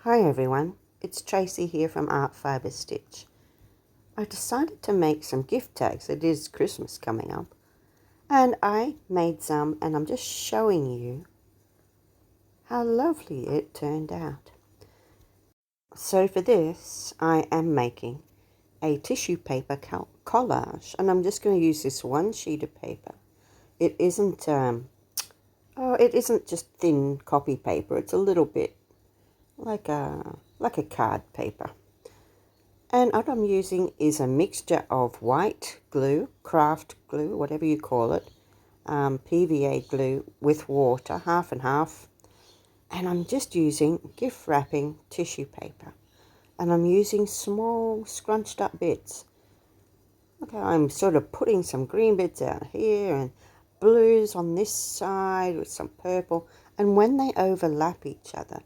Hi everyone, it's Tracy here from Art Fibre Stitch. I decided to make some gift tags. It is Christmas coming up, and I made some, and I'm just showing you how lovely it turned out. So for this I am making a tissue paper collage, and I'm just going to use this one sheet of paper. It isn't just thin copy paper. It's a little bit like a card paper. And what I'm using is a mixture of white glue, craft glue, whatever you call it, PVA glue with water, half and half. And I'm just using gift wrapping tissue paper. And I'm using small scrunched up bits. Okay, I'm sort of putting some green bits out here and blues on this side with some purple. And when they overlap each other,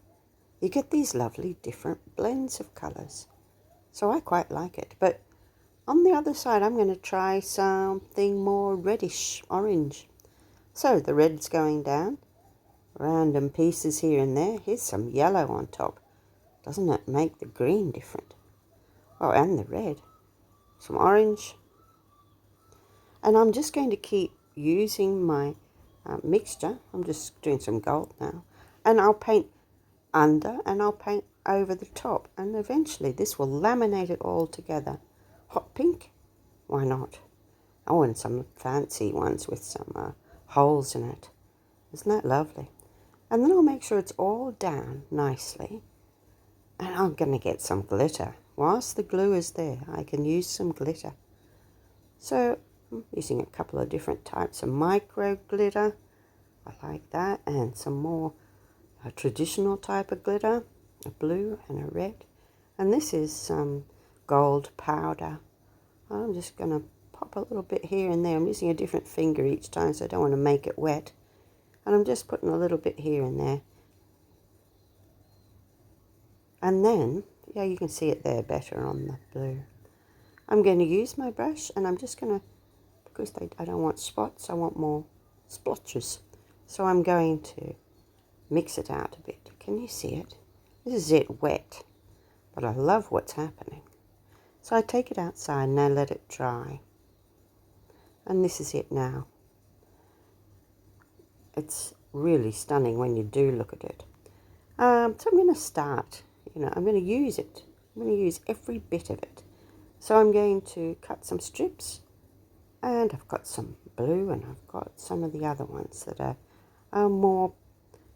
you get these lovely different blends of colours. So I quite like it. But on the other side, I'm going to try something more reddish orange. So the red's going down. Random pieces here and there. Here's some yellow on top. Doesn't it make the green different? Oh, and the red. Some orange. And I'm just going to keep using my mixture. I'm just doing some gold now. And I'll paint under and I'll paint over the top, and eventually this will laminate it all together. Hot pink? Why not? Oh, and some fancy ones with some holes in it. Isn't that lovely? And then I'll make sure it's all down nicely, and I'm going to get some glitter. Whilst the glue is there, I can use some glitter. So I'm using a couple of different types of micro glitter. I like that, and some more traditional type of glitter, a blue and a red. And this is some gold powder. I'm just going to pop a little bit here and there. I'm using a different finger each time, so I don't want to make it wet. And I'm just putting a little bit here and there. And then, yeah, you can see it there better on the blue. I'm going to use my brush, and I'm just going to, because I don't want spots, I want more splotches. So I'm going to mix it out a bit. Can you see it? This is it wet, but I love what's happening. So I take it outside and I let it dry. And this is it now. It's really stunning when you do look at it. So I'm going to start, I'm going to use it. I'm going to use every bit of it. So I'm going to cut some strips, and I've got some blue, and I've got some of the other ones that are more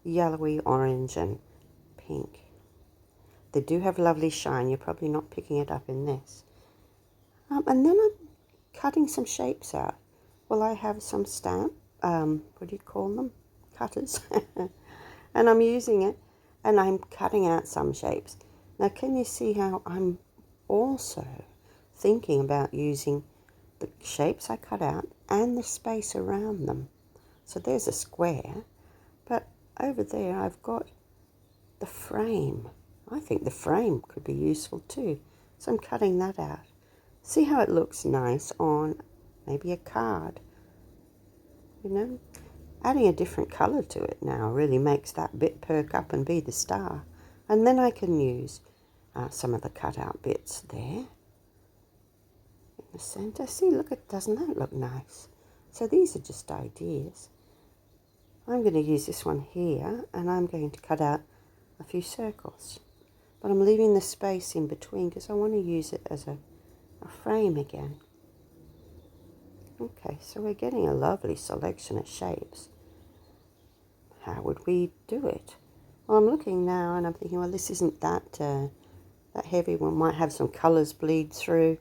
yellowy, orange and pink. They do have lovely shine. You're probably not picking it up in this. And then I'm cutting some shapes out. Well, I have some stamp, what do you call them? Cutters. And I'm using it, and I'm cutting out some shapes. Now, can you see how I'm also thinking about using the shapes I cut out and the space around them? So there's a square, but over there I've got the frame. I think the frame could be useful too. So I'm cutting that out. See how it looks nice on maybe a card. Adding a different colour to it now really makes that bit perk up and be the star. And then I can use some of the cut out bits there in the centre. See, doesn't that look nice? So these are just ideas. I'm going to use this one here, and I'm going to cut out a few circles. But I'm leaving the space in between because I want to use it as a frame again. Okay, so we're getting a lovely selection of shapes. How would we do it? Well, I'm looking now and I'm thinking, well, this isn't that heavy. We might have some colours bleed through.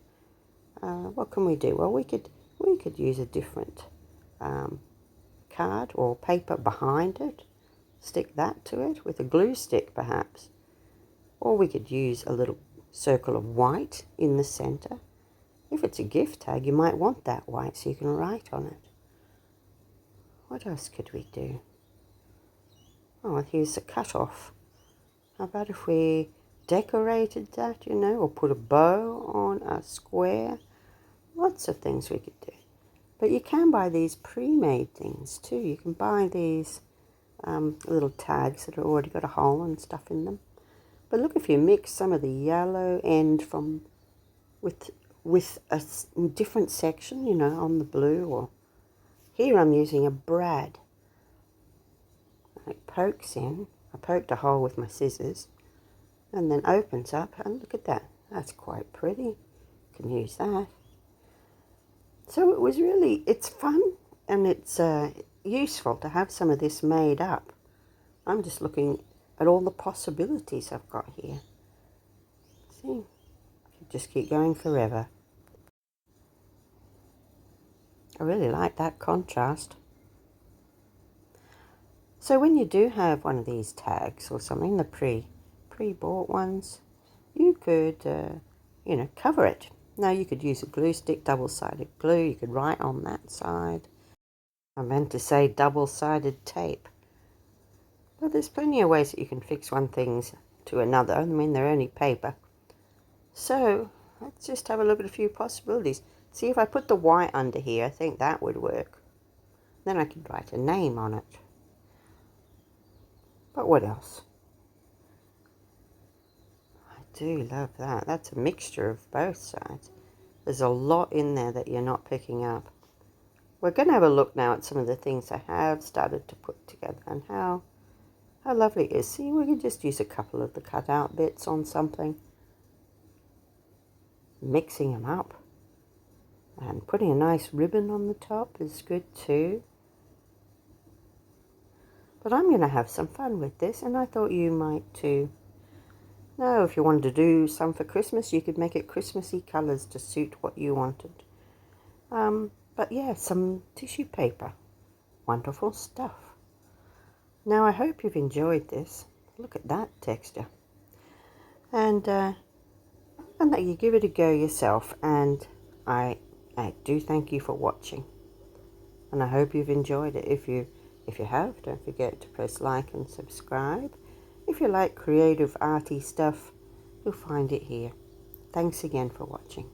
What can we do? Well, we could use a different card or paper behind it. Stick that to it with a glue stick, perhaps. Or we could use a little circle of white in the centre. If it's a gift tag, you might want that white so you can write on it. What else could we do? Oh, here's a cut-off. How about if we decorated that, or put a bow on a square? Lots of things we could do. But you can buy these pre-made things too. You can buy these little tags that have already got a hole and stuff in them. But look, if you mix some of the yellow end from with a different section, you know, on the blue, or here I'm using a brad. It pokes in. I poked a hole with my scissors and then opens up, and look at that. That's quite pretty. You can use that. So it was really, it's fun, and it's useful to have some of this made up. I'm just looking at all the possibilities I've got here. See, I could just keep going forever. I really like that contrast. So when you do have one of these tags or something, the pre-bought ones, you could, you know, cover it. Now you could use a glue stick, double-sided glue. You could write on that side. I meant to say double-sided tape. But there's plenty of ways that you can fix one thing to another. I mean, they're only paper. So let's just have a look at a few possibilities. See, if I put the white under here, I think that would work. Then I could write a name on it. But what else? I do love that. That's a mixture of both sides. There's a lot in there that you're not picking up. We're going to have a look now at some of the things I have started to put together and how lovely it is. See, we can just use a couple of the cut out bits on something. Mixing them up. And putting a nice ribbon on the top is good too. But I'm going to have some fun with this, and I thought you might too. Now, if you wanted to do some for Christmas, you could make it Christmassy colours to suit what you wanted. But yeah, some tissue paper. Wonderful stuff. Now, I hope you've enjoyed this. Look at that texture. And that you give it a go yourself. And I do thank you for watching. And I hope you've enjoyed it. If you have, don't forget to press like and subscribe. If you like creative, arty stuff, you'll find it here. Thanks again for watching.